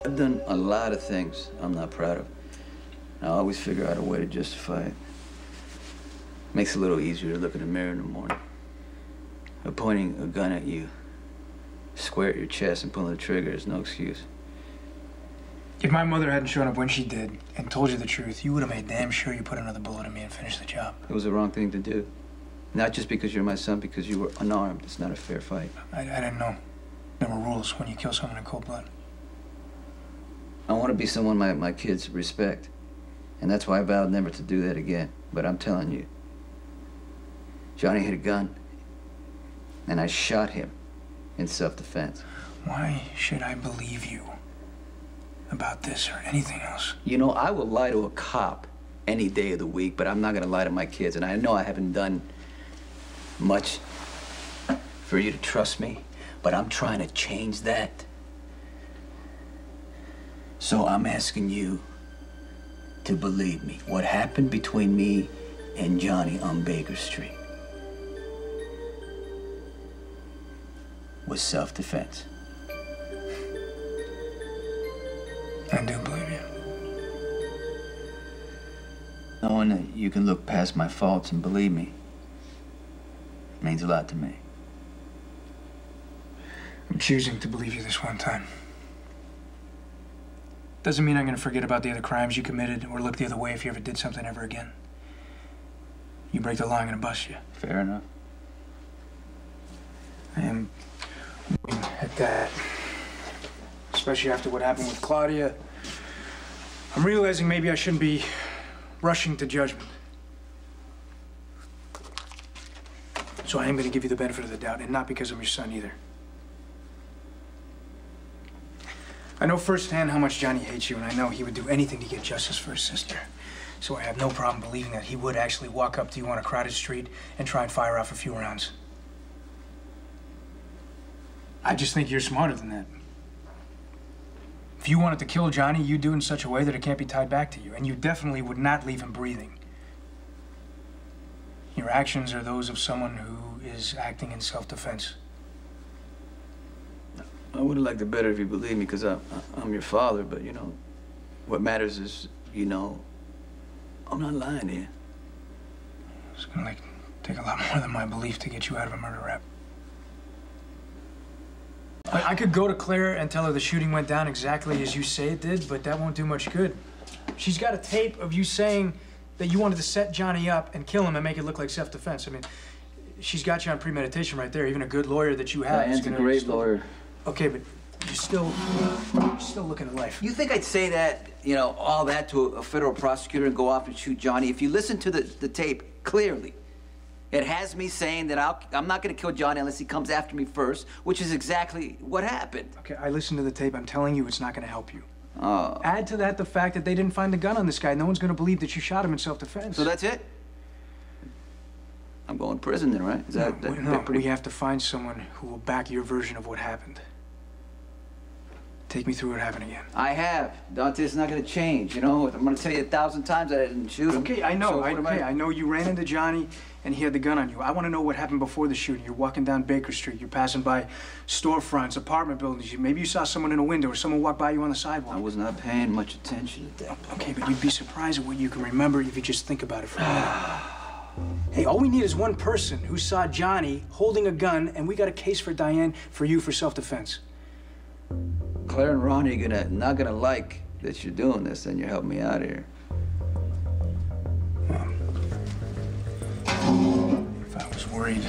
I've done a lot of things I'm not proud of. I always figure out a way to justify it. Makes it a little easier to look in the mirror in the morning. But pointing a gun at you, square at your chest and pulling the trigger is no excuse. If my mother hadn't shown up when she did and told you the truth, you would have made damn sure you put another bullet in me and finished the job. It was the wrong thing to do. Not just because you're my son, because you were unarmed. It's not a fair fight. I didn't know. There were rules when you kill someone in cold blood. I want to be someone my kids respect. And that's why I vowed never to do that again. But I'm telling you, Johnny had a gun, and I shot him in self-defense. Why should I believe you about this or anything else? You know, I will lie to a cop any day of the week, but I'm not going to lie to my kids. And I know I haven't done much for you to trust me, but I'm trying to change that. So I'm asking you to believe me. What happened between me and Johnny on Baker Street was self-defense. I do believe you. Knowing that you can look past my faults and believe me means a lot to me. I'm choosing to believe you this one time. Doesn't mean I'm going to forget about the other crimes you committed or look the other way if you ever did something ever again. You break the law, I'm going to bust you. Fair enough. I am looking at that. Especially after what happened with Claudia. I'm realizing maybe I shouldn't be rushing to judgment. So I am going to give you the benefit of the doubt, and not because I'm your son either. I know firsthand how much Johnny hates you, and I know he would do anything to get justice for his sister. So I have no problem believing that he would actually walk up to you on a crowded street and try and fire off a few rounds. I just think you're smarter than that. If you wanted to kill Johnny, you'd do it in such a way that it can't be tied back to you, and you definitely would not leave him breathing. Your actions are those of someone who is acting in self-defense. I would have liked it better if you believed me, because I'm your father, but, you know, what matters is, you know, I'm not lying to you. It's gonna, take a lot more than my belief to get you out of a murder rap. I could go to Claire and tell her the shooting went down exactly as you say it did, but that won't do much good. She's got a tape of you saying that you wanted to set Johnny up and kill him and make it look like self-defense. I mean, she's got you on premeditation right there. Even a good lawyer that you have is gonna... Diane's a great lawyer. Okay, but you're still looking at life. You think I'd say that, you know, all that to a federal prosecutor and go off and shoot Johnny? If you listen to the tape clearly, it has me saying that I'm not going to kill Johnny unless he comes after me first, which is exactly what happened. Okay, I listened to the tape. I'm telling you, it's not going to help you. Oh. Add to that the fact that they didn't find the gun on this guy. No one's going to believe that you shot him in self-defense. So that's it? I'm going to prison then, right? Is that no, we have to find someone who will back your version of what happened. Take me through what happened again. I have. Dante, it's not going to change, you know? I'm going to tell you 1,000 times that I didn't shoot him. Okay, I know. So I know you ran into Johnny and he had the gun on you. I want to know what happened before the shooting. You're walking down Baker Street. You're passing by storefronts, apartment buildings. Maybe you saw someone in a window or someone walked by you on the sidewalk. I was not paying much attention at that. Okay, but you'd be surprised at what you can remember if you just think about it for a minute. Hey, all we need is one person who saw Johnny holding a gun, and we got a case for Diane for you for self-defense. Claire and Ronnie are not gonna like that you're doing this, and you're helping me out here. If I was worried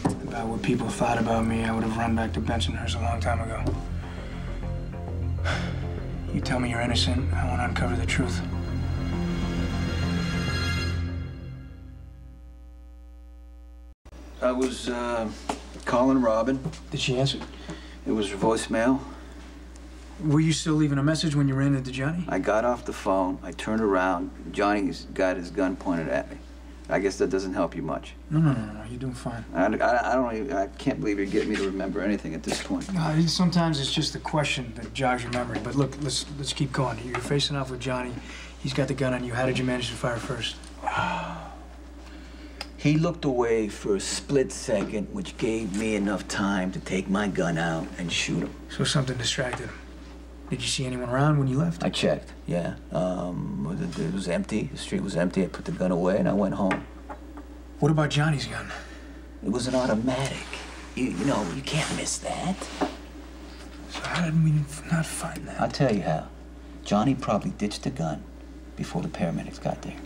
about what people thought about me, I would have run back to Bensonhurst a long time ago. You tell me you're innocent, I want to uncover the truth. I was calling Robin. Did she answer? It was her voicemail. Were you still leaving a message when you ran into Johnny? I got off the phone, I turned around, Johnny's got his gun pointed at me. I guess that doesn't help you much. No, you're doing fine. I can't believe you're getting me to remember anything at this point. Sometimes it's just a question that jogs your memory. But look, let's keep going. You're facing off with Johnny. He's got the gun on you. How did you manage to fire first? He looked away for a split second, which gave me enough time to take my gun out and shoot him. So something distracted him. Did you see anyone around when you left? I checked, yeah. It was empty. The street was empty. I put the gun away and I went home. What about Johnny's gun? It was an automatic. You know, you can't miss that. So how did we not find that? I'll tell you how. Johnny probably ditched the gun before the paramedics got there.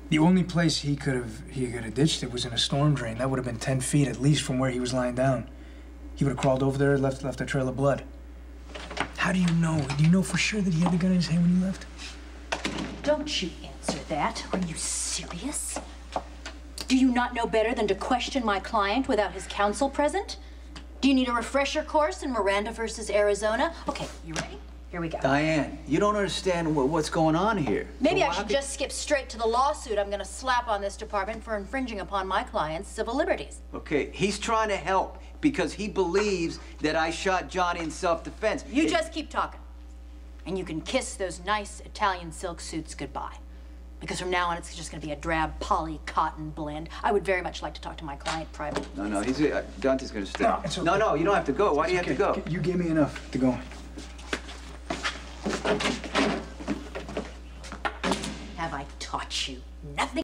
The only place he could have ditched it was in a storm drain. That would have been 10 feet at least from where he was lying down. He would have crawled over there and left a trail of blood. How do you know? Do you know for sure that he had the gun in his hand when he left? Don't you answer that. Are you serious? Do you not know better than to question my client without his counsel present? Do you need a refresher course in Miranda versus Arizona? Okay, you ready? Here we go. Diane, you don't understand what's going on here. Maybe I should just skip straight to the lawsuit I'm going to slap on this department for infringing upon my client's civil liberties. Okay, he's trying to help because he believes that I shot Johnny in self-defense. You just keep talking. And you can kiss those nice Italian silk suits goodbye. Because from now on, it's just going to be a drab poly cotton blend. I would very much like to talk to my client privately. No, Dante's going to stay. No, it's okay. No, you don't have to go. Why do you have to go? You gave me enough to go. Have I taught you nothing?